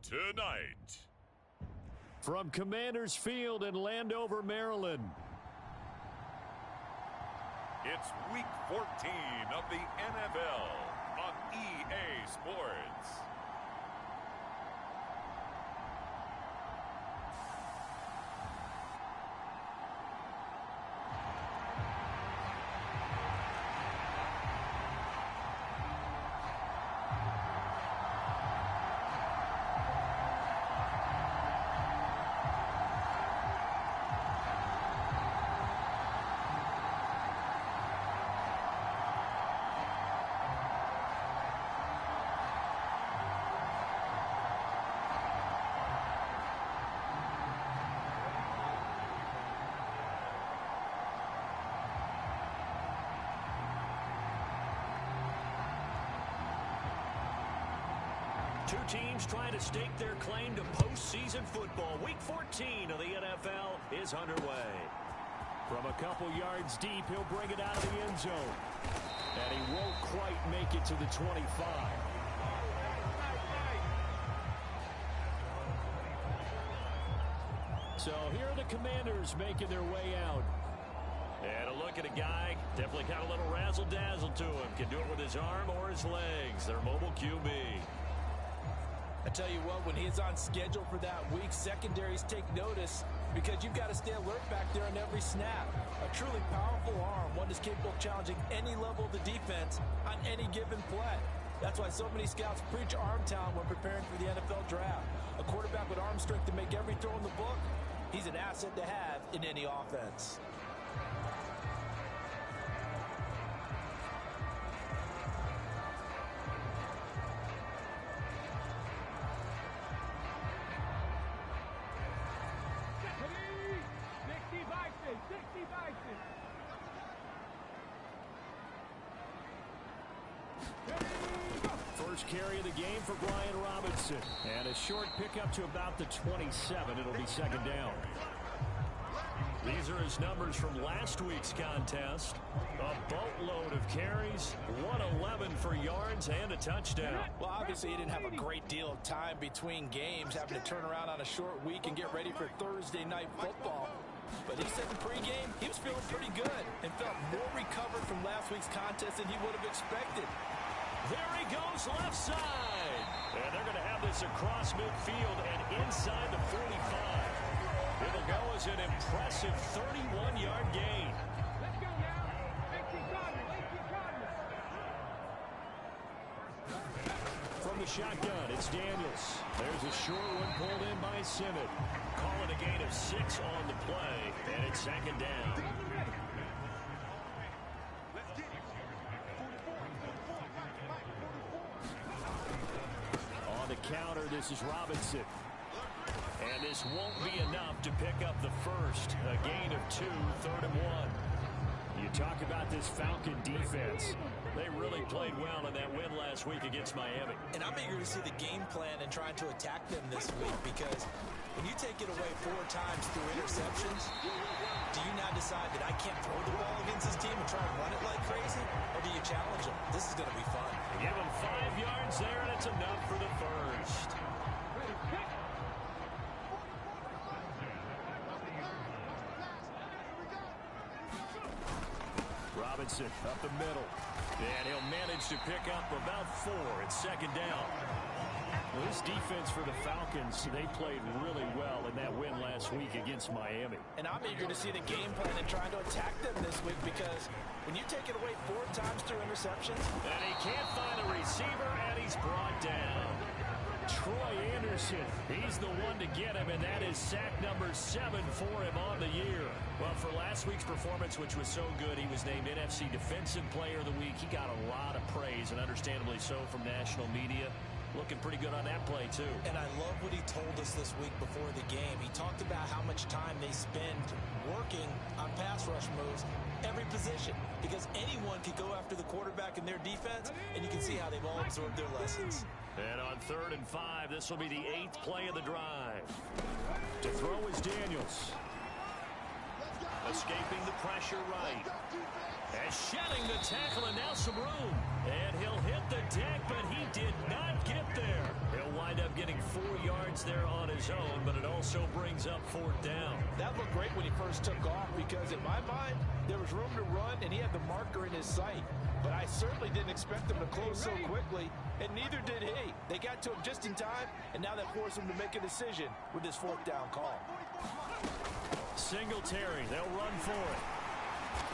tonight. From Commanders Field in Landover, Maryland. It's Week 14 of the NFL on EA Sports. Two teams trying to stake their claim to postseason football. Week 14 of the NFL is underway. From a couple yards deep, he'll bring it out of the end zone. And he won't quite make it to the 25. So here are the Commanders making their way out. And a look at a guy, definitely got a little razzle-dazzle to him. Can do it with his arm or his legs. Their mobile QB. I tell you what, when he's on schedule for that week, secondaries take notice because you've got to stay alert back there on every snap. A truly powerful arm, one that's capable of challenging any level of the defense on any given play. That's why so many scouts preach arm talent when preparing for the NFL draft. A quarterback with arm strength to make every throw in the book, he's an asset to have in any offense. First carry of the game for Brian Robinson. And a short pickup to about the 27. It'll be second down. These are his numbers from last week's contest. A boatload of carries, 111 for yards, and a touchdown. Well, obviously, he didn't have a great deal of time between games, having to turn around on a short week and get ready for Thursday night football. But he said in pregame, he was feeling pretty good and felt more recovered from last week's contest than he would have expected. There he goes left side. And they're going to have this across midfield and inside the 45. It'll go as an impressive 31-yard gain. Let's go now. Let's keep going. Let's keep going. From the shotgun, it's Daniels. There's a short one pulled in by Simmons. Call it a gain of 6 on the play, and it's second down. On the counter, this is Robinson. And this won't be enough to pick up the first. A gain of 2, 3rd and 1. You talk about this Falcon defense. They really played well in that win last week against Miami. And I'm eager to see the game plan and trying to attack them this week because when you take it away 4 times through interceptions, do you now decide that I can't throw the ball against this team and try and run it like crazy? Or do you challenge them? This is going to be fun. Give him 5 yards there, and it's enough for the first. Robinson up the middle. And he'll manage to pick up about 4. It's second down. Well, this defense for the Falcons, they played really well in that win last week against Miami. And I'm eager to see the game plan and trying to attack them this week because when you take it away 4 times through interceptions. And he can't find a receiver, and he's brought down. Troy Anderson, he's the one to get him, and that is sack number 7 for him on the year. Well, for last week's performance, which was so good, he was named NFC Defensive Player of the Week. He got a lot of praise, and understandably so, from national media. Looking pretty good on that play, too. And I love what he told us this week before the game. He talked about how much time they spend working on pass rush moves, every position, because anyone could go after the quarterback in their defense, and you can see how they've all absorbed their lessons. And on 3rd and 5, this will be the 8th play of the drive. To throw is Daniels. A Escaping the pressure right. And shedding the tackle, and now some room. And he'll hit the deck, but he did not get there. He'll wind up getting 4 yards there on his own, but it also brings up 4th down. That looked great when he first took off because, in my mind, there was room to run, and he had the marker in his sight. But I certainly didn't expect him to close so quickly, and neither did he. They got to him just in time, and now that forced him to make a decision with this 4th down call. Singletary, they'll run for it.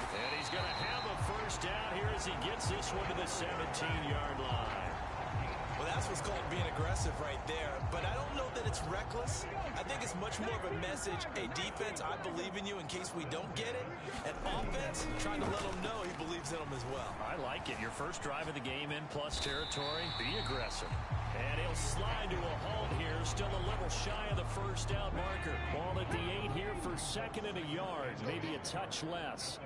And he's going to have a 1st down here as he gets this one to the 17-yard line. Well, that's what's called being aggressive right there. But I don't know that it's reckless. I think it's much more of a message. Hey, defense, I believe in you in case we don't get it. And offense, trying to let them know he believes in them as well. I like it. Your first drive of the game in plus territory. Be aggressive. And he'll slide to a halt here. Still a little shy of the 1st down marker. Ball at the 8 here for 2nd and a yard. Maybe a touch less.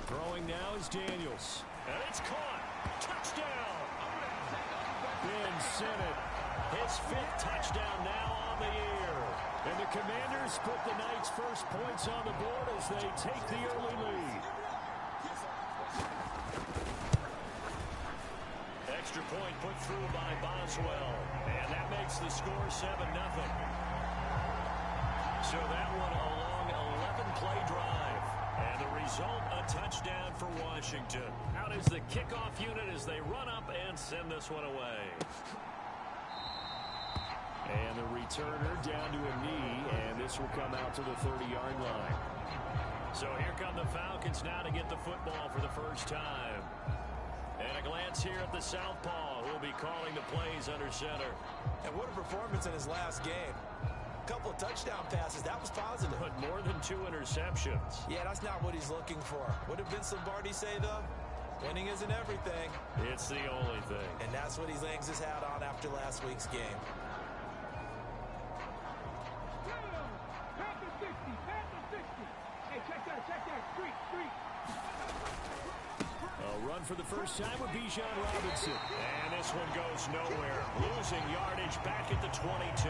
Throwing now is Daniels. And it's caught. Touchdown. Ben Sinnott. His 5th touchdown now on the year. And the Commanders put the Knights' first points on the board as they take the early lead. Extra point put through by Boswell. And that makes the score 7-0. So that one a long 11-play drive. And the result, a touchdown for Washington. Out is the kickoff unit as they run up and send this one away. And the returner down to a knee, and this will come out to the 30-yard line. So here come the Falcons now to get the football for the first time. And a glance here at the southpaw, who will be calling the plays under center. And what a performance in his last game. A couple of touchdown passes. That was positive. But more than 2 interceptions. Yeah, that's not what he's looking for. What did Vince Lombardi say, though? Winning isn't everything. It's the only thing. And that's what he hangs his hat on after last week's game. Panther 60, Panther 60. Hey, check that, street. A run for the first time with Bijan Robinson. And this one goes nowhere. Losing yardage back at the 22.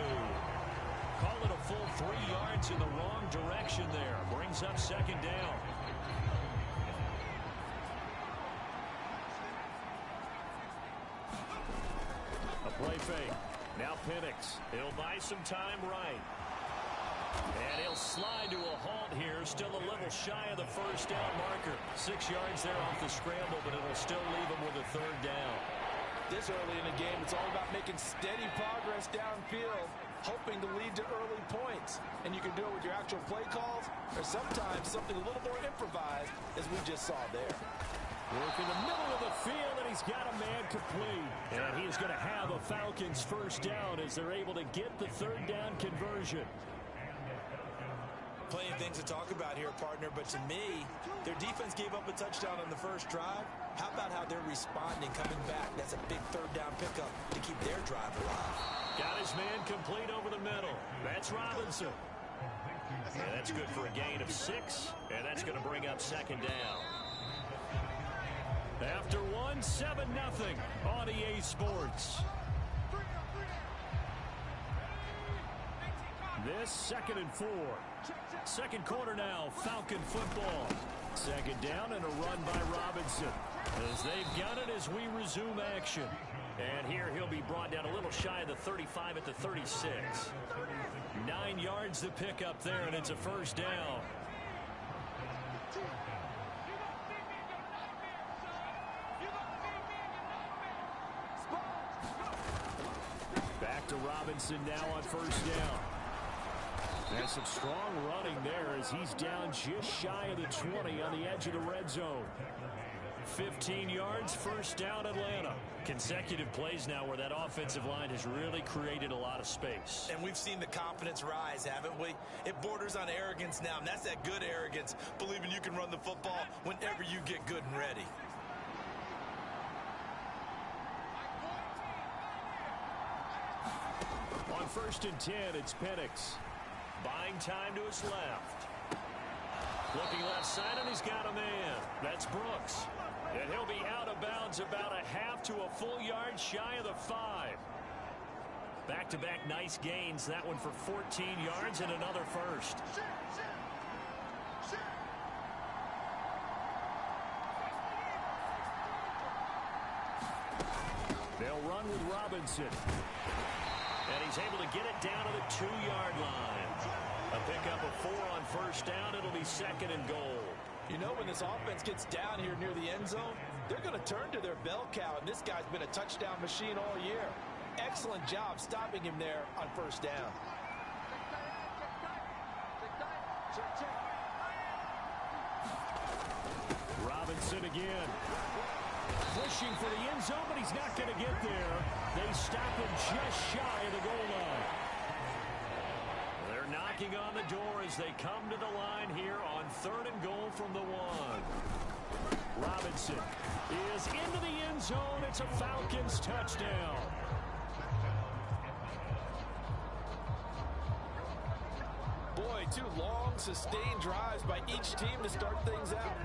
Call it a full 3 yards in the wrong direction there. Brings up 2nd down. A play fake. Now Penix. He'll buy some time right. And he'll slide to a halt here. Still a little shy of the 1st down marker. 6 yards there off the scramble, but it'll still leave him with a 3rd down. This early in the game, it's all about making steady progress downfield, hoping to lead to early points. And you can do it with your actual play calls, or sometimes something a little more improvised, as we just saw there. Work in the middle of the field, and he's got a man complete. And he's going to have a Falcons 1st down as they're able to get the 3rd down conversion. Plenty of things to talk about here, partner, but to me, their defense gave up a touchdown on the first drive. How about how they're responding, coming back? That's a big 3rd down pickup to keep their drive alive. Got his man complete over the middle. That's Robinson. And that's good for a gain of 6, and that's going to bring up 2nd down. After 1, 7-0 on EA Sports. This 2nd and 4. 2nd quarter now, Falcon football. 2nd down and a run by Robinson. As they've got it as we resume action. And here he'll be brought down a little shy of the 35 at the 36. 9 yards to pick up there, and it's a 1st down. Back to Robinson now on 1st down. There's some strong running there as he's down just shy of the 20 on the edge of the red zone. 15 yards, 1st down Atlanta. Consecutive plays now where that offensive line has really created a lot of space. And we've seen the confidence rise, haven't we? It borders on arrogance now, and that's that good arrogance, believing you can run the football whenever you get good and ready. On 1st and 10, it's Penix. Buying time to his left. Looking left side, and he's got a man. That's Brooks. And he'll be out of bounds about a half to a full yard shy of the 5. Back-to-back nice gains. That one for 14 yards and another first. They'll run with Robinson. And he's able to get it down to the 2-yard line. A pickup of 4 on first down. It'll be second and goal. You know, when this offense gets down here near the end zone, they're going to turn to their bell cow, and this guy's been a touchdown machine all year. Excellent job stopping him there on first down. Robinson again. Pushing for the end zone, but he's not going to get there. They stop him just shy of the goal line. They're knocking on the door as they come to the line here on 3rd and goal from the 1. Robinson is into the end zone. It's a Falcons touchdown. Boy, 2 long, sustained drives by each team to start things out.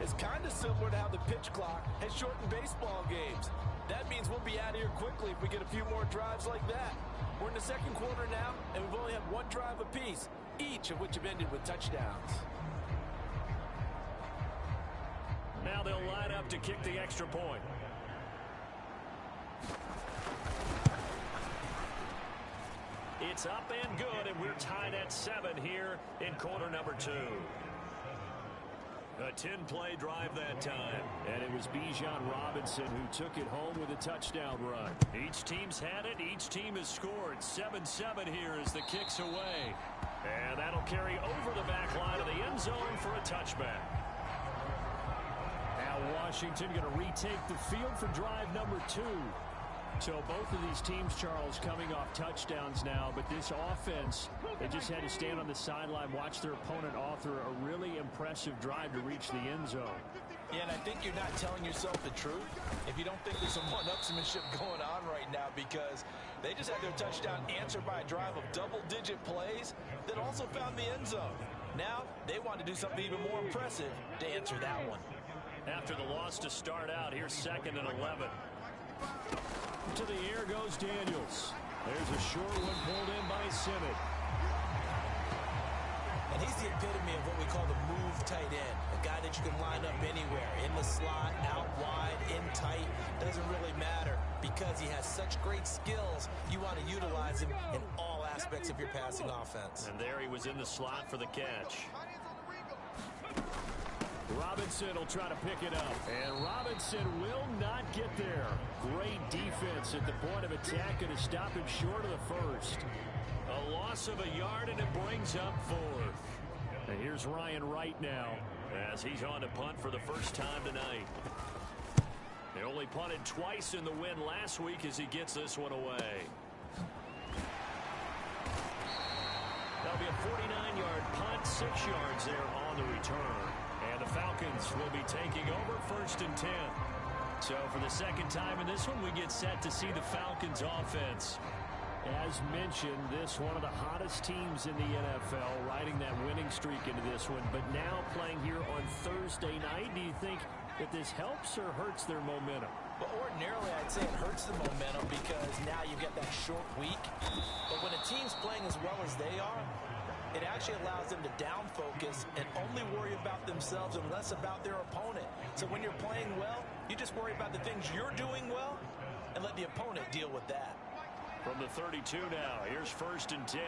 It's kind of similar to how the pitch clock has shortened baseball games. That means we'll be out of here quickly if we get a few more drives like that. We're in the second quarter now, and we've only had 1 drive apiece, each of which have ended with touchdowns. Now they'll line up to kick the extra point. It's up and good, and we're tied at 7 here in quarter number 2. A 10-play drive that time. And it was Bijan Robinson who took it home with a touchdown run. Each team's had it. Each team has scored. 7-7 here as the kick's away. And that'll carry over the back line of the end zone for a touchback. Now Washington going to retake the field for drive number 2. So both of these teams, Charles, coming off touchdowns now, but this offense, they just had to stand on the sideline, watch their opponent author a really impressive drive to reach the end zone. Yeah, and I think you're not telling yourself the truth if you don't think there's some one-upsmanship going on right now, because they just had their touchdown answered by a drive of double-digit plays that also found the end zone. Now they want to do something even more impressive to answer that one. After the loss to start out, here's 2nd and 11. To the air goes Daniels. There's a short one pulled in by Simmons. And he's the epitome of what we call the move tight end. A guy that you can line up anywhere. In the slot, out wide, in tight. Doesn't really matter because he has such great skills. You want to utilize him in all aspects of your passing offense. And there he was in the slot for the catch. Robinson will try to pick it up. And Robinson will not get there. Great defense at the point of attack, going to stop him short of the first. A loss of a yard, and it brings up 4th. And here's Ryan Wright now as he's on to punt for the first time tonight. They only punted twice in the win last week as he gets this one away. That'll be a 49-yard punt, 6 yards there on the return. And the Falcons will be taking over 1st and 10. So for the second time in this one, we get set to see the Falcons offense. As mentioned, this one of the hottest teams in the NFL, riding that winning streak into this one, but now playing here on Thursday night. Do you think that this helps or hurts their momentum? But ordinarily, I'd say it hurts the momentum because now you get that short week. But when a team's playing as well as they are, it actually allows them to down focus and only worry about themselves and less about their opponent. So when you're playing well, you just worry about the things you're doing well and let the opponent deal with that. From the 32 now, here's 1st and 10.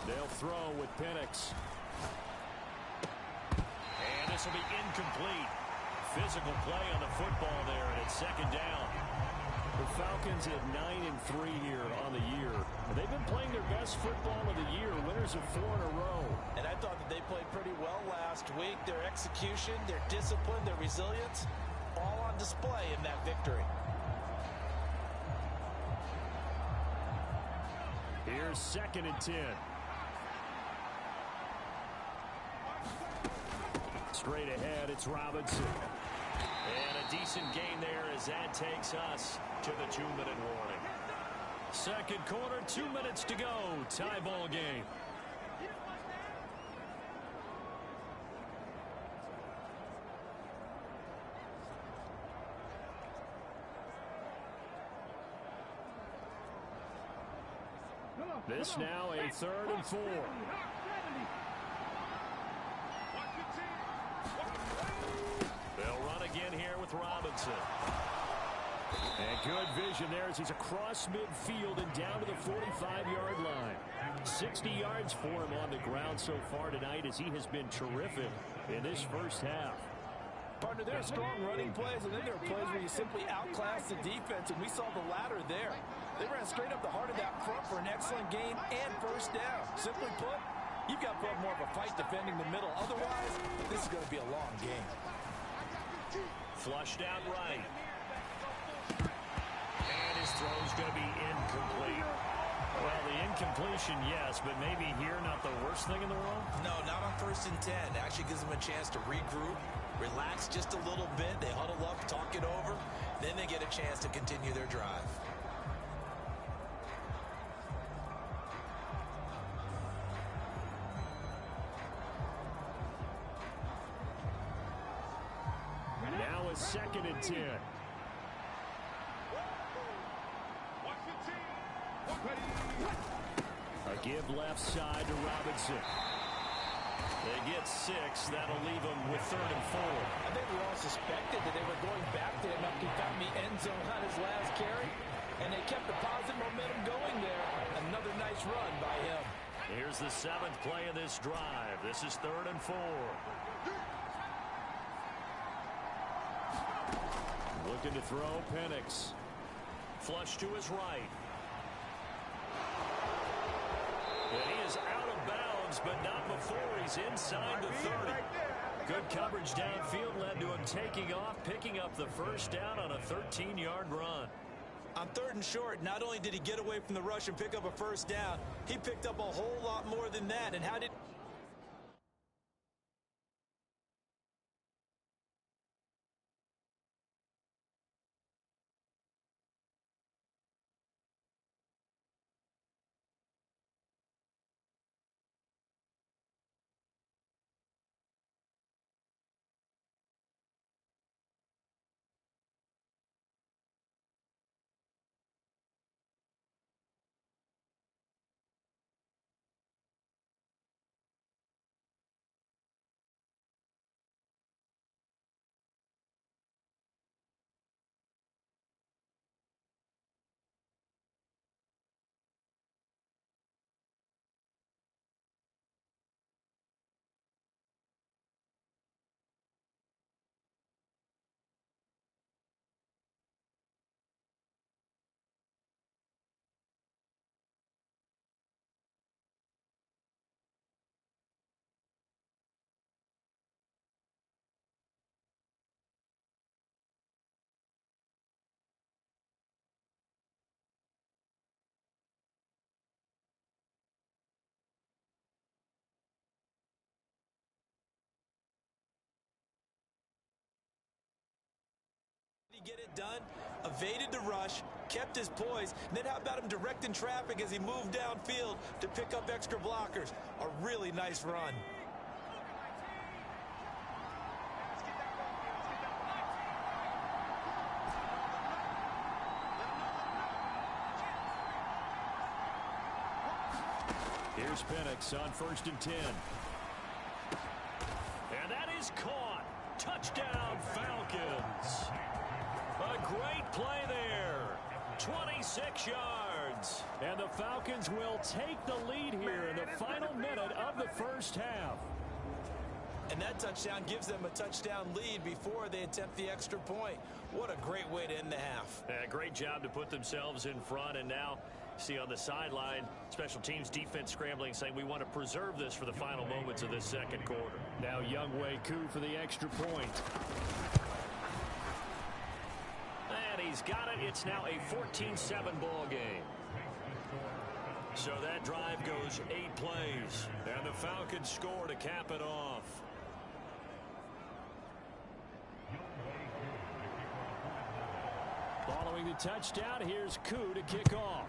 They'll throw with Penix. And this will be incomplete. Physical play on the football there, and it's 2nd down. The Falcons at 9-3 here on the year. They've been playing their best football of the year, winners of 4 in a row. And I thought that they played pretty well last week. Their execution, their discipline, their resilience, all on display in that victory. Here's 2nd and 10. Straight ahead, it's Robinson. And a decent gain there as that takes us to the 2-minute warning. Second quarter, 2 minutes to go. Tie ball game. This now a 3rd and 4. They'll run again here with Robinson. And good vision there as he's across midfield and down to the 45-yard line. 60 yards for him on the ground so far tonight as he has been terrific in this first half. Partner, there are strong running plays, and then there are plays where you simply outclass the defense, and we saw the latter there. They ran straight up the heart of that front for an excellent gain and first down. Simply put, you've got to put up more of a fight defending the middle. Otherwise, this is going to be a long game. Flushed out right. And his throw's going to be incomplete. Well, the incompletion, yes, but maybe here not the worst thing in the world? No, not on 1st and 10. It actually gives them a chance to regroup, relax just a little bit. They huddle up, talk it over. Then they get a chance to continue their drive. Now a 2nd and 10. A give left side to Robinson. They get 6. That'll leave them with 3rd and 4. I think we all suspected that they were going back to him after he found the end zone on his last carry. And they kept the positive momentum going there. Another nice run by him. Here's the 7th play of this drive. This is 3rd and 4. Looking to throw Penix. Flush to his right. And he is out of bounds, but not before he's inside the 30. Good coverage downfield led to him taking off, picking up the first down on a 13-yard run. On 3rd and short, not only did he get away from the rush and pick up a first down, he picked up a whole lot more than that. And how did... He get it done, evaded the rush, kept his poise, and then how about him directing traffic as he moved downfield to pick up extra blockers? A really nice run. Here's Penix on 1st and 10. And that is caught. Touchdown, Falcons. A great play there. 26 yards. And the Falcons will take the lead here in the final minute of the first half. And that touchdown gives them a touchdown lead before they attempt the extra point. What a great way to end the half. Great job to put themselves in front, and now see on the sideline, special teams defense scrambling, saying we want to preserve this for the final moments of this second quarter. Now Younghoe Koo for the extra point. And he's got it. It's now a 14-7 ball game. So that drive goes 8 plays, and the Falcons score to cap it off. Following the touchdown, here's Koo to kick off.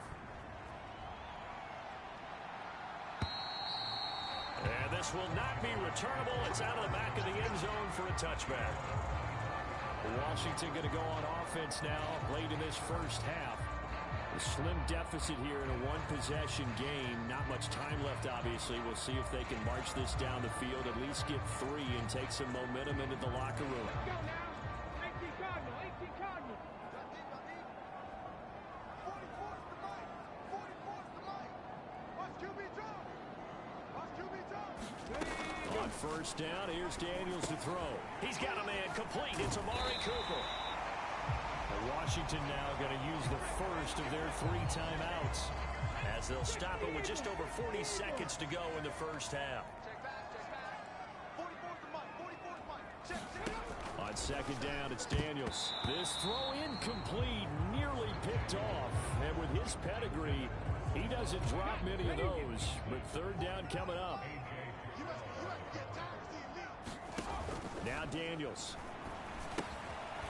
This will not be returnable. It's out of the back of the end zone for a touchback. Washington going to go on offense now late in this first half. A slim deficit here in a one-possession game. Not much time left, obviously. We'll see if they can march this down the field, at least get 3 and take some momentum into the locker room. Let's go now. 18 Cardinal, 18 Cardinal. 44's the mic. 44's the mic. Watch QB drop. Watch QB drop. On first down, here's Daniels to throw. He's got a man complete. It's Amari Cooper. Washington now going to use the first of their 3 timeouts as they'll stop it with just over 40 seconds to go in the first half. Check back. 44's the mic. 44's the mic. Check. On second down, it's Daniels. This throw incomplete, nearly picked off. And with his pedigree, he doesn't drop many of those. But third down coming up. Now Daniels.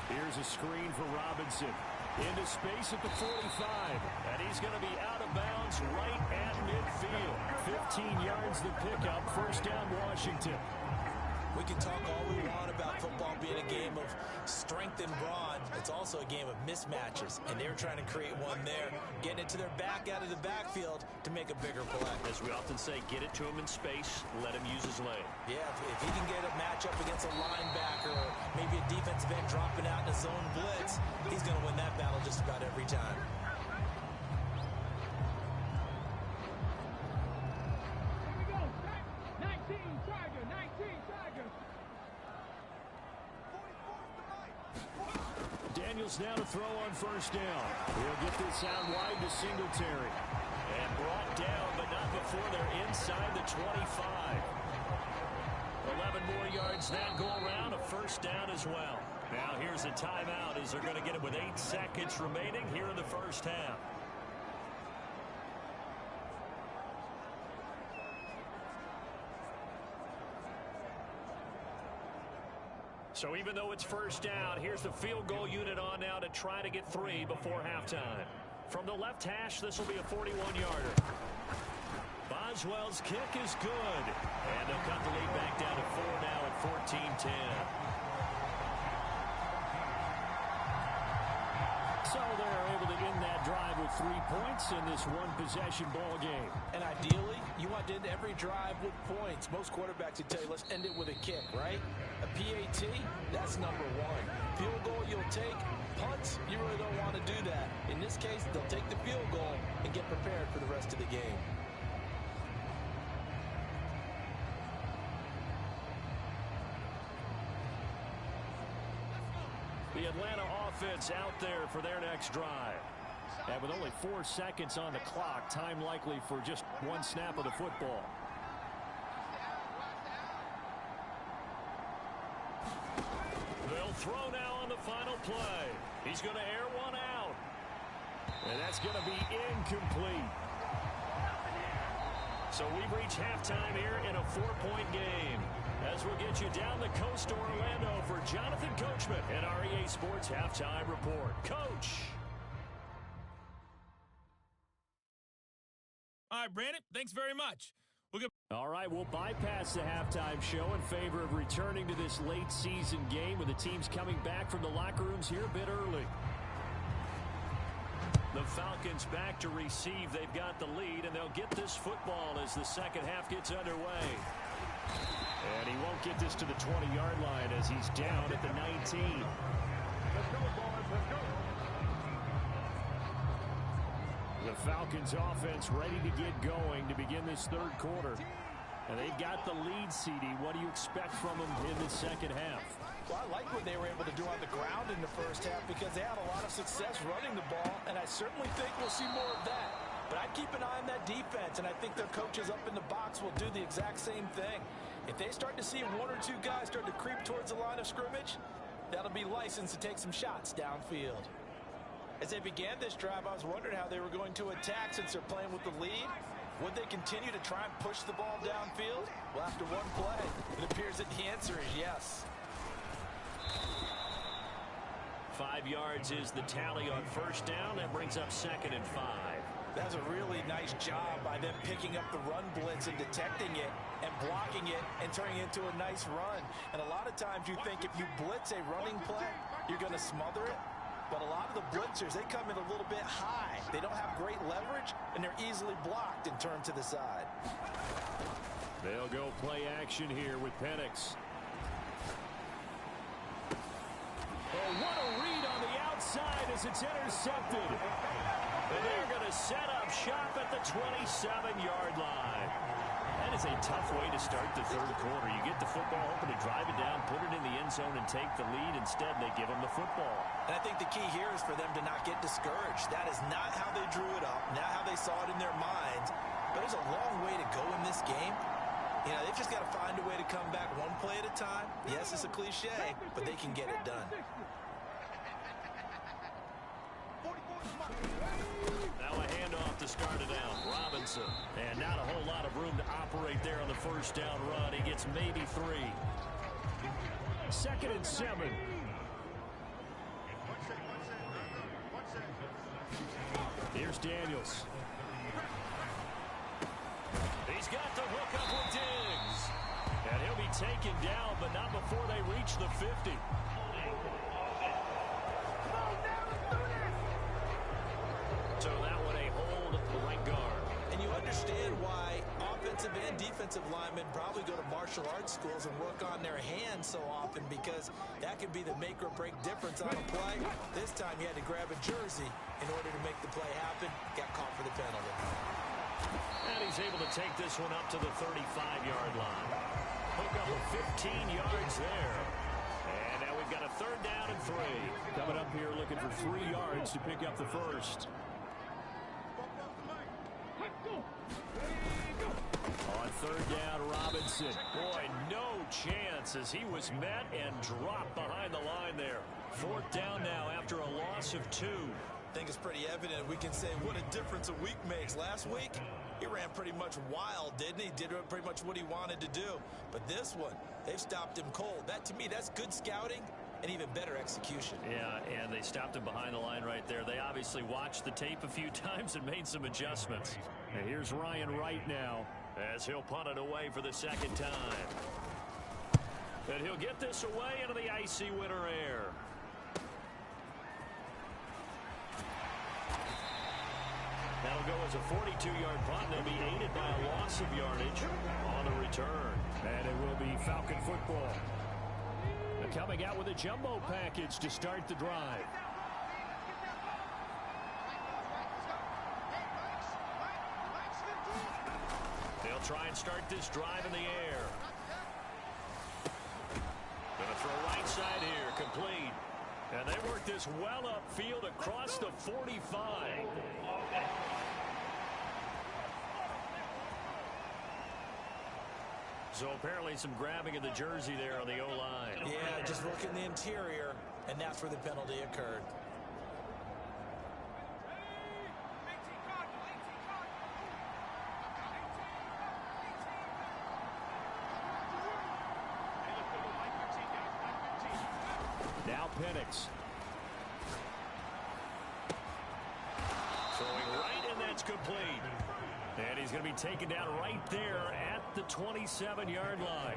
Here's a screen for Robinson. Into space at the 45. And he's going to be out of bounds right at midfield. 15 yards the pickup. First down, Washington. We can talk all we want about football being a game of strength and brawn. It's also a game of mismatches, and they're trying to create one there, getting it to their back out of the backfield to make a bigger play. As we often say, get it to him in space, let him use his leg. Yeah, if he can get a matchup against a linebacker or maybe a defensive end dropping out in a zone blitz, he's going to win that battle just about every time. Here we go. 19 Tiger, 19 Tiger. Daniels now to throw on first down. He'll get this out wide to Singletary. And brought down, but not before they're inside the 25. 11 more yards that go around, a first down as well. Now here's a timeout as they're going to get it with 8 seconds remaining here in the first half. So even though it's first down, here's the field goal unit on now to try to get 3 before halftime. From the left hash, this will be a 41-yarder. Boswell's kick is good. And they'll cut the lead back down to 4 now at 14-10. So they're able to end that drive with 3 points in this one-possession ball game. And ideally, you want to end every drive with points. Most quarterbacks would tell you, let's end it with a kick, right? A PAT, that's number 1. Field goal you'll take. Punts, you really don't want to do that. In this case, they'll take the field goal and get prepared for the rest of the game. The Atlanta offense out there for their next drive. And with only 4 seconds on the clock, time likely for just 1 snap of the football. They'll throw now on the final play. He's going to air one out. And that's going to be incomplete. So we've reached halftime here in a 4-point game. As we'll get you down the coast to Orlando for Jonathan Coachman and our EA Sports Halftime Report. Coach. All right, Brandon, thanks very much. All right, we'll bypass the halftime show in favor of returning to this late season game with the teams coming back from the locker rooms here a bit early. The Falcons back to receive. They've got the lead, and they'll get this football as the second half gets underway. And he won't get this to the 20-yard line as he's down at the 19. Let's go, boys. Let's go. The Falcons offense ready to get going to begin this third quarter. And they've got the lead, CD. What do you expect from them in the second half? Well, I like what they were able to do on the ground in the first half because they had a lot of success running the ball, and I certainly think we'll see more of that. But I'd keep an eye on that defense, and I think their coaches up in the box will do the exact same thing. If they start to see 1 or 2 guys start to creep towards the line of scrimmage, that'll be licensed to take some shots downfield. As they began this drive, I was wondering how they were going to attack since they're playing with the lead. Would they continue to try and push the ball downfield? Well, after one play, it appears that the answer is yes. 5 yards is the tally on first down. That brings up 2nd and 5. That's a really nice job by them picking up the run blitz and detecting it and blocking it and turning it into a nice run. And a lot of times you think if you blitz a running play, you're going to smother it. But a lot of the blitzers, they come in a little bit high. They don't have great leverage, and they're easily blocked and turned to the side. They'll go play action here with Penix. Oh, what a read on the outside as it's intercepted. And they're going to set up shop at the 27-yard line. That is a tough way to start the third quarter. You get the football, hoping to drive it down, put it in the end zone, and take the lead. Instead, they give them the football. And I think the key here is for them to not get discouraged. That is not how they drew it up, not how they saw it in their minds. But there's a long way to go in this game. You know, they've just got to find a way to come back one play at a time. Yes, it's a cliche, but they can get it done. Now a handoff to start it out. Robinson. And not a whole lot of room to operate there on the first down run. He gets maybe 3. 2nd and 7. Here's Daniels. He's got the hook up with Diggs. And he'll be taken down, but not before they reach the 50. So that one a hold right guard. And you understand why offensive and defensive linemen probably go to martial arts schools and work on their hands so often, because that could be the make or break difference on a play. This time he had to grab a jersey in order to make the play happen. Got caught for the penalty. And he's able to take this one up to the 35-yard line. Hook up of 15 yards there. And now we've got a 3rd down and 3. Coming up here looking for 3 yards to pick up the first. On 3rd down, Robinson. Boy, no chance as he was met and dropped behind the line there. 4th down now after a loss of 2. I think it's pretty evident. We can say what a difference a week makes. Last week, he ran pretty much wild, didn't he? Did pretty much what he wanted to do. But this one, they've stopped him cold. That, to me, that's good scouting and even better execution. Yeah, and they stopped him behind the line right there. They obviously watched the tape a few times and made some adjustments. And here's Ryan Wright now as he'll punt it away for the 2nd time. And he'll get this away into the icy winter air. That'll go as a 42-yard punt. They'll be aided by a loss of yardage on the return. And it will be Falcon football. They're coming out with a jumbo package to start the drive. They'll try and start this drive in the air. Going to throw right side here, complete. And they work this well upfield across the 45. So apparently some grabbing of the jersey there on the O-line. Yeah, just working the interior, and that's where the penalty occurred. Now Penix. Throwing right, and that's complete. And he's going to be taken down right there at the 27-yard line.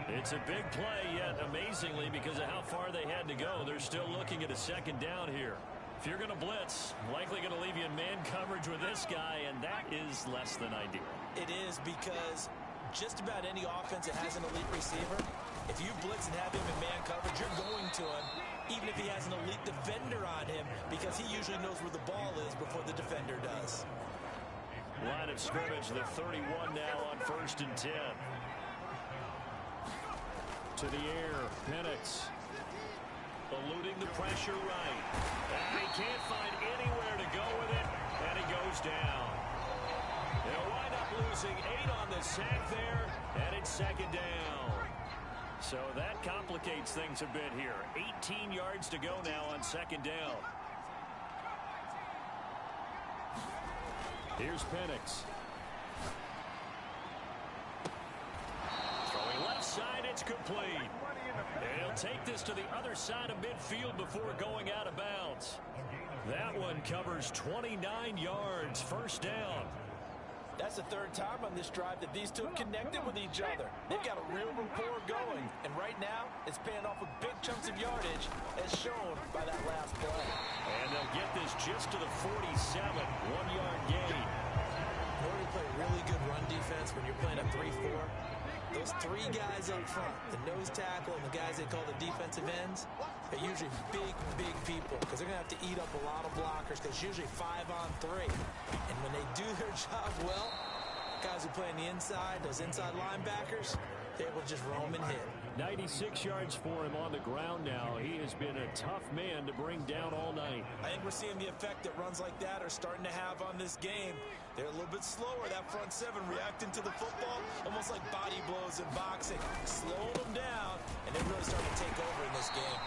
It's a big play, yet amazingly, because of how far they had to go, they're still looking at a 2nd down here. If you're going to blitz, likely going to leave you in man coverage with this guy, and that is less than ideal. It is, because just about any offense that has an elite receiver, if you blitz and have him in man coverage, you're going to him, even if he has an elite defender on him, because he usually knows where the ball is before the defender does. Line of scrimmage, the 31 now on 1st and 10. To the air, Penix. Eluding the pressure right. And he can't find anywhere to go with it, and he goes down. They'll wind up losing 8 on the sack there, and it's 2nd down. So that complicates things a bit here. 18 yards to go now on 2nd down. Here's Penix. Throwing left side, it's complete. And he'll take this to the other side of midfield before going out of bounds. That one covers 29 yards. First down. That's the third time on this drive that these two have connected with each other. They've got a real rapport going. And right now, it's paying off with big chunks of yardage, as shown by that last play. And they'll get this just to the 47. 1-yard gain. In order to play really good run defense when you're playing a 3-4, those three guys up front, the nose tackle and the guys they call the defensive ends, they're usually big people because they're going to have to eat up a lot of blockers because it's usually 5-on-3. And when they do their job well, guys who play on the inside, those inside linebackers, they're able to just roam and hit. 96 yards for him on the ground now. He has been a tough man to bring down all night. I think we're seeing the effect that runs like that are starting to have on this game. They're a little bit slower, that front seven, reacting to the football, almost like body blows in boxing. Slowing them down, and they're really starting to take over in this game.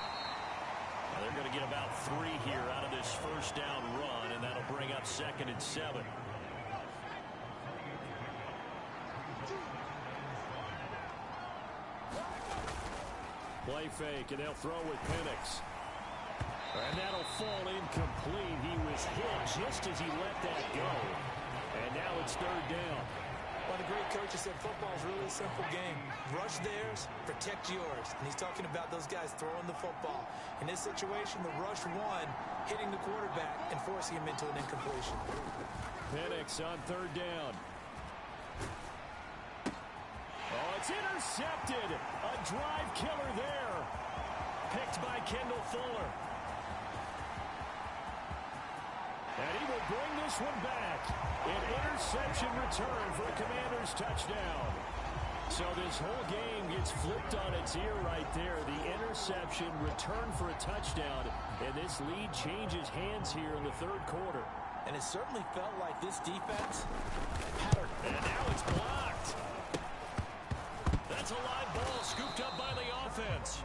Now they're going to get about 3 here out of this first down run, and that'll bring up 2nd and 7. Play fake, and they'll throw with Penix. And that'll fall incomplete. He was hit just as he let that go. And now it's 3rd down. One of the great coaches said football is really a simple game. Rush theirs, protect yours. And he's talking about those guys throwing the football. In this situation, the rush won, hitting the quarterback and forcing him into an incompletion. Penix on 3rd down. Oh, it's intercepted. A drive killer there. Picked by Kendall Fuller. And he will bring this one back. An interception return for a Commanders touchdown. So this whole game gets flipped on its ear right there. The interception return for a touchdown. And this lead changes hands here in the 3rd quarter. And it certainly felt like this defense had her. And now it's blocked. That's a live ball scooped up by the offense.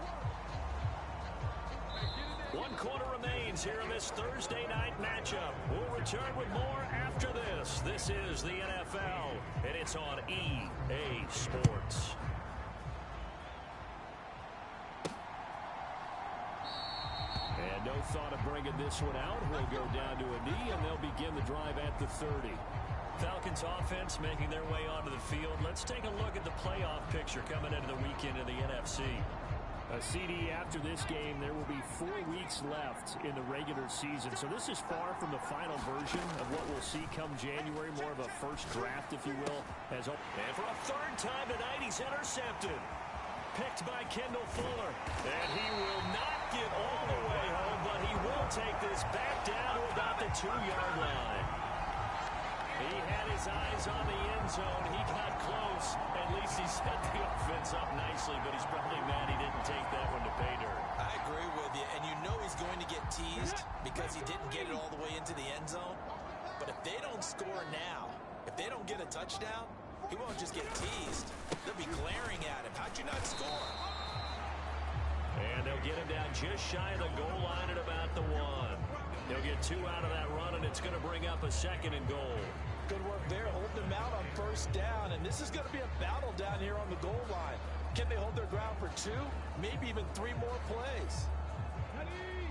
1 quarter remains here in this Thursday night matchup. We'll return with more after this. This is the NFL, and it's on EA Sports. And no thought of bringing this one out. We'll go down to a knee, and they'll begin the drive at the 30. Falcons offense making their way onto the field. Let's take a look at the playoff picture coming into the weekend in the NFC. A CD after this game, there will be 4 weeks left in the regular season. So this is far from the final version of what we'll see come January, more of a first draft, if you will. And for a 3rd time tonight, he's intercepted. Picked by Kendall Fuller. And he will not get all the way home, but he will take this back down to about the 2-yard line. He had his eyes on the end zone. He got close. At least he set the offense up nicely, but he's probably mad he didn't take that one to pay dirt. I agree with you, and you know he's going to get teased because he didn't get it all the way into the end zone. But if they don't score now, if they don't get a touchdown, he won't just get teased. They'll be glaring at him. How'd you not score? And they'll get him down just shy of the goal line at about the 1. They'll get 2 out of that run, and it's going to bring up a 2nd and goal. Good work there, holding them out on 1st down. And this is going to be a battle down here on the goal line. Can they hold their ground for 2, maybe even 3 more plays?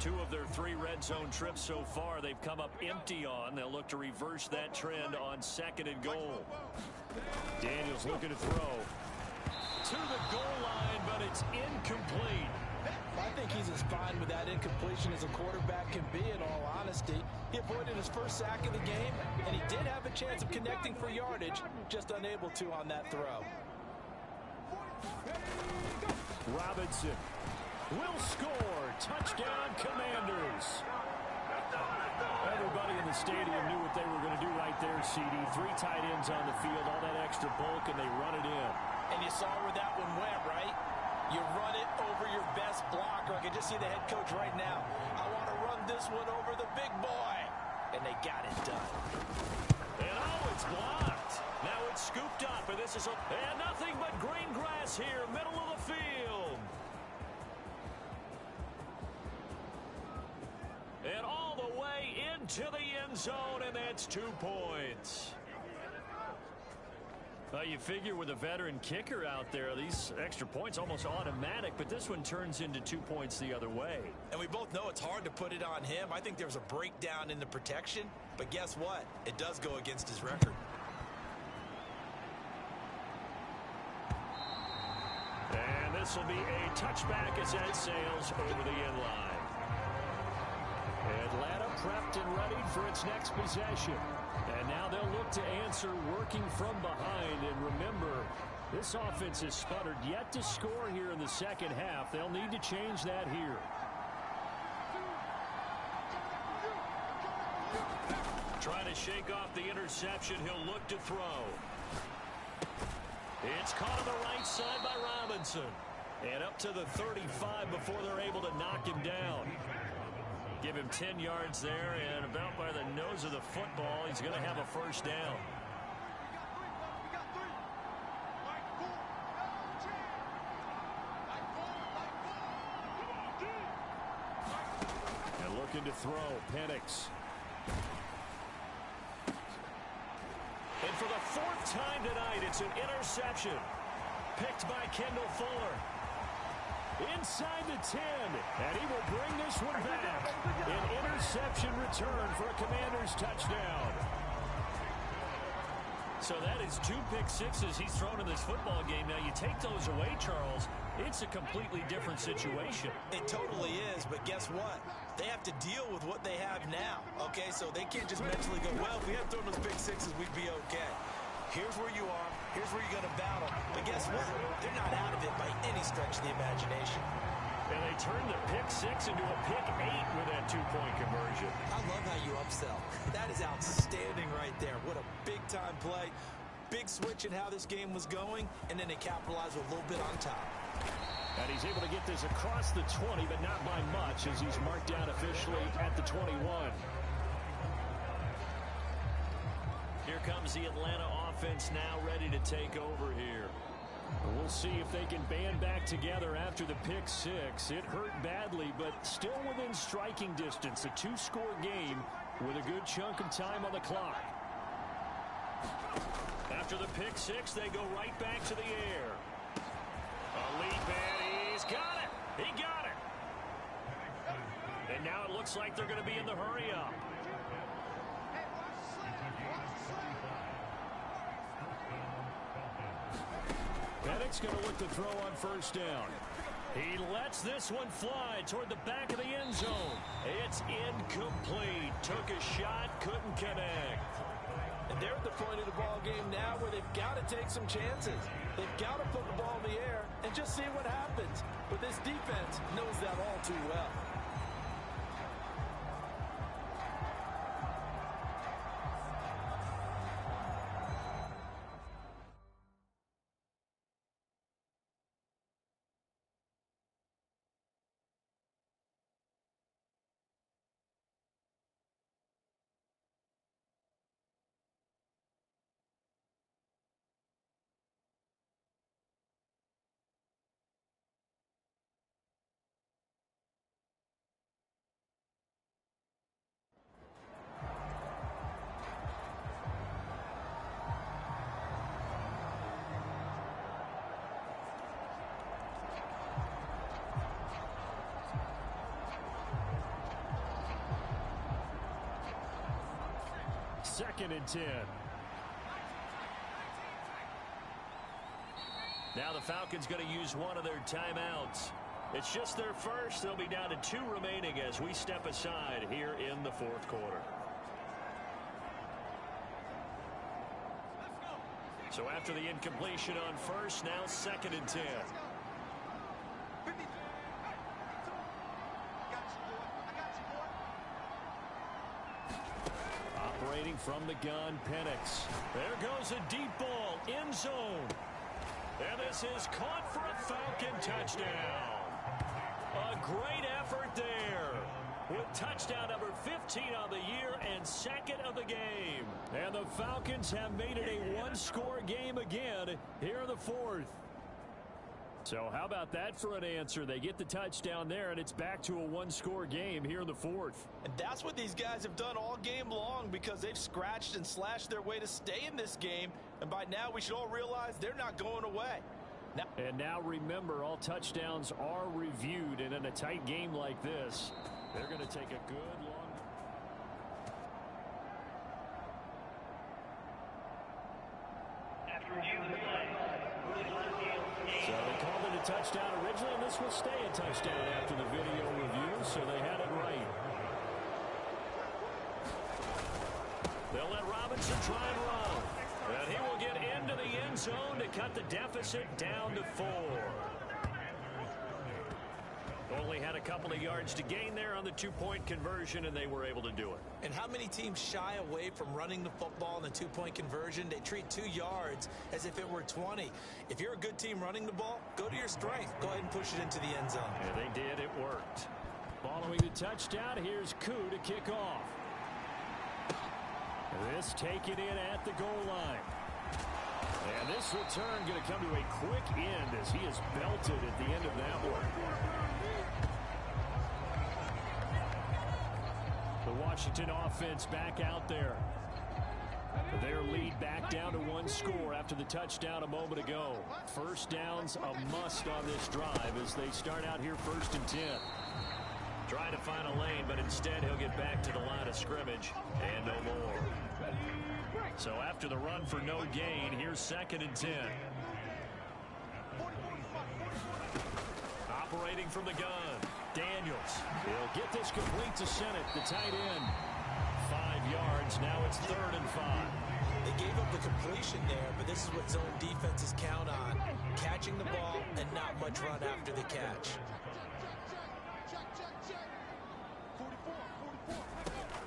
2 of their 3 red zone trips so far, they've come up empty on. They'll look to reverse that trend on 2nd and goal. Daniels looking to throw. To the goal line, but it's incomplete. I think he's as fine with that incompletion as a quarterback can be, in all honesty. He avoided his first sack of the game, and he did have a chance of connecting for yardage, just unable to on that throw. Robinson will score. Touchdown, Commanders. Everybody in the stadium knew what they were going to do right there, CD. 3 tight ends on the field, all that extra bulk, and they run it in. And you saw where that one went, right? You run it over your best blocker. I can just see the head coach right now. I want to run this one over the big boy. And they got it done. And oh, it's blocked. Now it's scooped up, and this is and nothing but green grass here, middle of the field. And all the way into the end zone, and that's 2 points. Well, you figure with a veteran kicker out there, these extra points almost automatic, but this one turns into 2 points the other way. And we both know it's hard to put it on him. I think there's a breakdown in the protection, but guess what? It does go against his record. And this will be a touchback as that sails over the end line. Atlanta prepped and ready for its next possession. And now they'll look to answer working from behind. And remember, this offense has sputtered yet to score here in the second half. They'll need to change that here. Trying to shake off the interception. He'll look to throw. It's caught on the right side by Robinson. And up to the 35 before they're able to knock him down. Give him 10 yards there, and about by the nose of the football, he's going to have a first down. And looking to throw, Penix. And for the fourth time tonight, it's an interception. Picked by Kendall Fuller. Inside the 10, and he will bring this one back. An interception return for a Commanders touchdown. So that is 2 pick sixes he's thrown in this football game. Now you take those away, Charles, it's a completely different situation. It totally is, but guess what? They have to deal with what they have now, okay? So they can't just mentally go, well, if we had thrown those pick sixes, we'd be okay. Here's where you are. Here's where you're going to battle. But guess what? They're not out of it by any stretch of the imagination. And they turned the pick 6 into a pick 8 with that 2-point conversion. I love how you upsell. That is outstanding right there. What a big-time play. Big switch in how this game was going, and then they capitalized with a little bit on top. And he's able to get this across the 20, but not by much as he's marked down officially at the 21. Here comes the Atlanta offense now ready to take over here. We'll see if they can band back together after the pick 6. It hurt badly, but still within striking distance. A 2-score game with a good chunk of time on the clock. After the pick 6, they go right back to the air. A leap, and he's got it. He got it. And now it looks like they're going to be in the hurry up. Penix going to look to throw on first down. He lets this one fly toward the back of the end zone. It's incomplete. Took a shot, couldn't connect. And they're at the point of the ball game now where they've got to take some chances. They've got to put the ball in the air and just see what happens. But this defense knows that all too well. Second and 10. Now the Falcons going to use one of their timeouts. It's just their first. They'll be down to 2 remaining as we step aside here in the fourth quarter. So after the incompletion on first, now second and 10. Operating from the gun, Penix. There goes a deep ball, end zone. And this is caught for a Falcon touchdown. A great effort there. With touchdown number 15 on the year and second of the game. And the Falcons have made it a 1-score game again here in the fourth. So how about that for an answer? They get the touchdown there, and it's back to a 1-score game here in the fourth. And that's what these guys have done all game long because they've scratched and slashed their way to stay in this game. And by now, we should all realize they're not going away. And now remember, all touchdowns are reviewed. And in a tight game like this, they're going to take a good long... So they called it a touchdown originally, and this will stay a touchdown after the video review, so they had it right. They'll let Robinson try and run. And he will get into the end zone to cut the deficit down to 4. Only had a couple of yards to gain there on the two-point conversion, and they were able to do it. And how many teams shy away from running the football in the two-point conversion? They treat 2 yards as if it were 20. If you're a good team running the ball, go to your strength. Go ahead and push it into the end zone. Yeah, they did. It worked. Following the touchdown, here's Koo to kick off. This taken in at the goal line. And this return going to come to a quick end as he is belted at the end of that one. The Washington offense back out there. Their lead back down to 1 score after the touchdown a moment ago. First downs a must on this drive as they start out here 1st and 10. Trying to find a lane, but instead he'll get back to the line of scrimmage and no more. So after the run for no gain, here's 2nd and 10. Operating from the gun, Daniels. He'll get this complete to Sennett, the tight end. 5 yards, now it's 3rd and 5. They gave up the completion there, but this is what zone defenses count on. Catching the ball and not much run after the catch.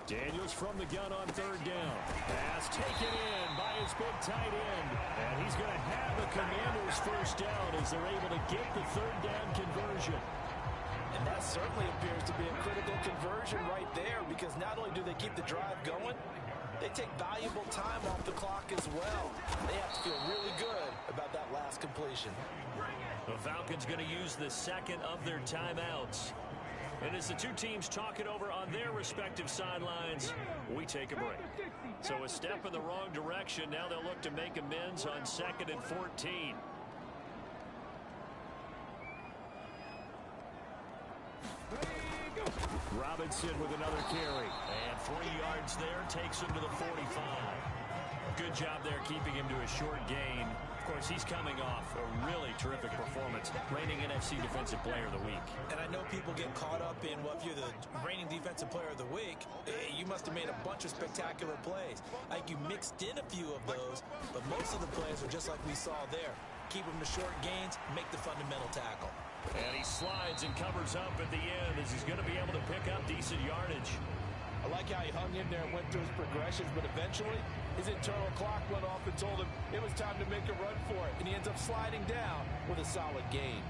Daniels from the gun on 3rd down. Pass taken in by his big tight end. And he's going to have the Commanders' first down as they're able to get the 3rd down conversion. And that certainly appears to be a critical conversion right there, because not only do they keep the drive going, they take valuable time off the clock as well. They have to feel really good about that last completion. The Falcons going to use the 2nd of their timeouts. And as the two teams talk it over on their respective sidelines, we take a break. So a step in the wrong direction. Now they'll look to make amends on 2nd and 14. Robinson with another carry. And 3 yards there takes him to the 45. Good job there keeping him to a short gain. Of course, he's coming off a really terrific performance, reigning NFC Defensive Player of the Week. And I know people get caught up in, well, if you're the reigning Defensive Player of the Week, you must have made a bunch of spectacular plays. I think you mixed in a few of those, but most of the plays are just like we saw there. Keep them to short gains, make the fundamental tackle. And he slides and covers up at the end as he's going to be able to pick up decent yardage. I like how he hung in there and went through his progressions, but eventually his internal clock went off and told him it was time to make a run for it, and he ends up sliding down with a solid gain.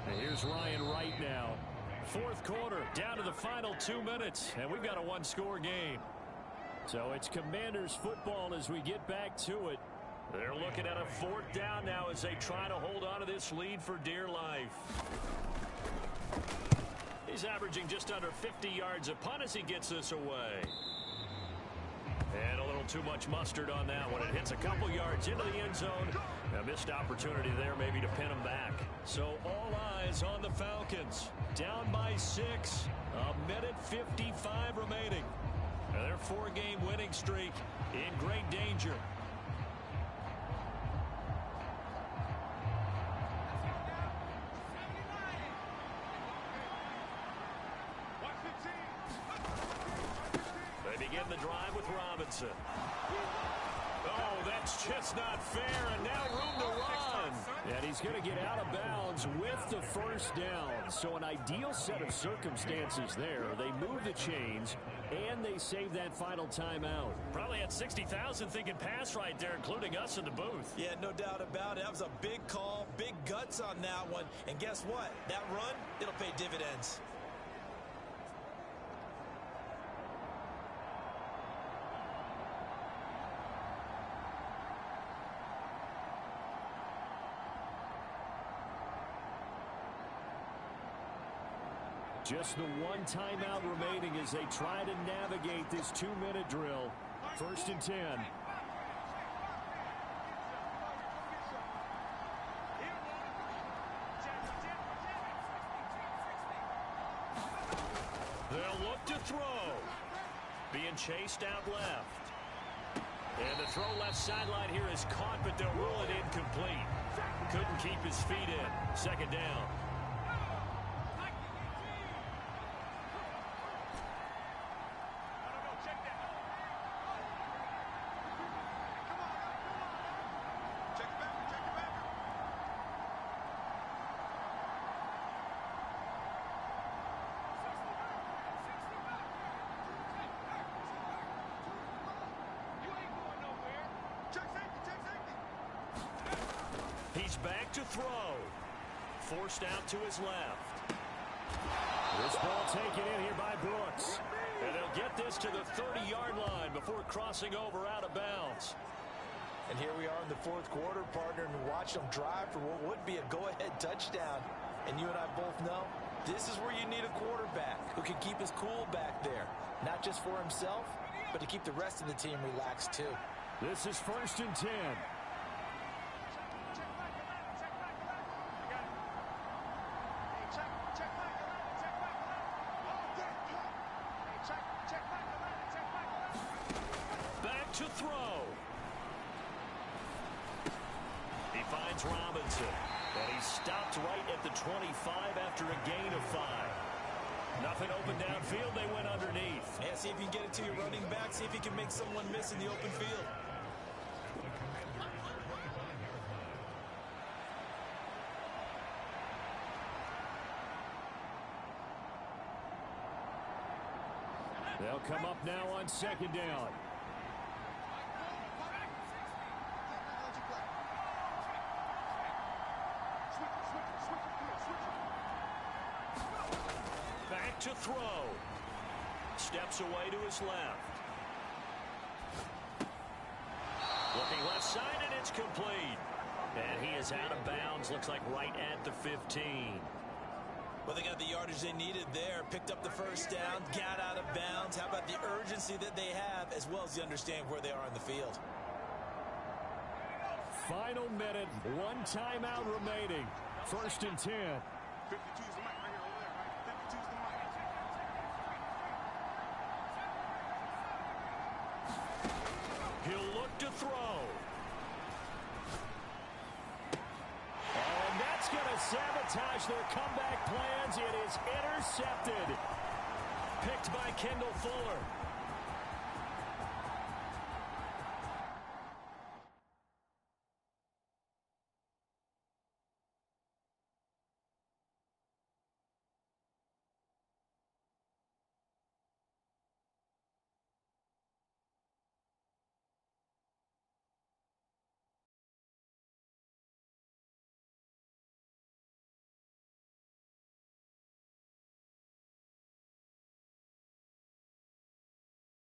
And here's Ryan Wright now. 4th quarter, down to the final 2 minutes, and we've got a 1-score game. So it's Commanders football as we get back to it. They're looking at a 4th down now as they try to hold on to this lead for dear life. He's averaging just under 50 yards a punt as he gets this away. And a little too much mustard on that one. It hits a couple yards into the end zone. A missed opportunity there maybe to pin him back. So all eyes on the Falcons. Down by 6. 1:55 remaining. And their 4-game winning streak in great danger. Begin the drive with Robinson. Oh, that's just not fair, and now room to run. And he's going to get out of bounds with the first down. So an ideal set of circumstances there. They move the chains, and they save that final timeout. Probably had 60,000 thinking pass right there, including us in the booth. Yeah, no doubt about it. That was a big call, big guts on that one. And guess what? That run, it'll pay dividends. Just the one timeout remaining as they try to navigate this 2-minute drill. First and 10. They'll look to throw. Being chased out left. And the throw left sideline here is caught, but they'll rule it incomplete. Couldn't keep his feet in. Second down. He's back to throw. Forced out to his left. This ball taken in here by Brooks. And they'll get this to the 30-yard line before crossing over out of bounds. And here we are in the fourth quarter, partner, and watch them drive for what would be a go-ahead touchdown. And you and I both know this is where you need a quarterback who can keep his cool back there. Not just for himself, but to keep the rest of the team relaxed too. This is first and 10. Back to throw. He finds Robinson. And he's stopped right at the 25 after a gain of 5. Nothing open downfield. They went underneath. Yeah, see if you can get it to your running back. See if you can make someone miss in the open field. They'll come up now on second down. Back to throw. Steps away to his left. Looking left side, and it's complete. And he is out of bounds. Looks like right at the 15. Well, they got the yardage they needed there. Picked up the first down. Got out of bounds. How about the urgency that they have, as well as the understanding where they are in the field. Final minute. One timeout remaining. First and 10. 52 is the mic right here over there, right? 52 is the mic. He'll look to throw. And that's going to sabotage their comeback plans. It is intercepted. Picked by Kendall Fuller.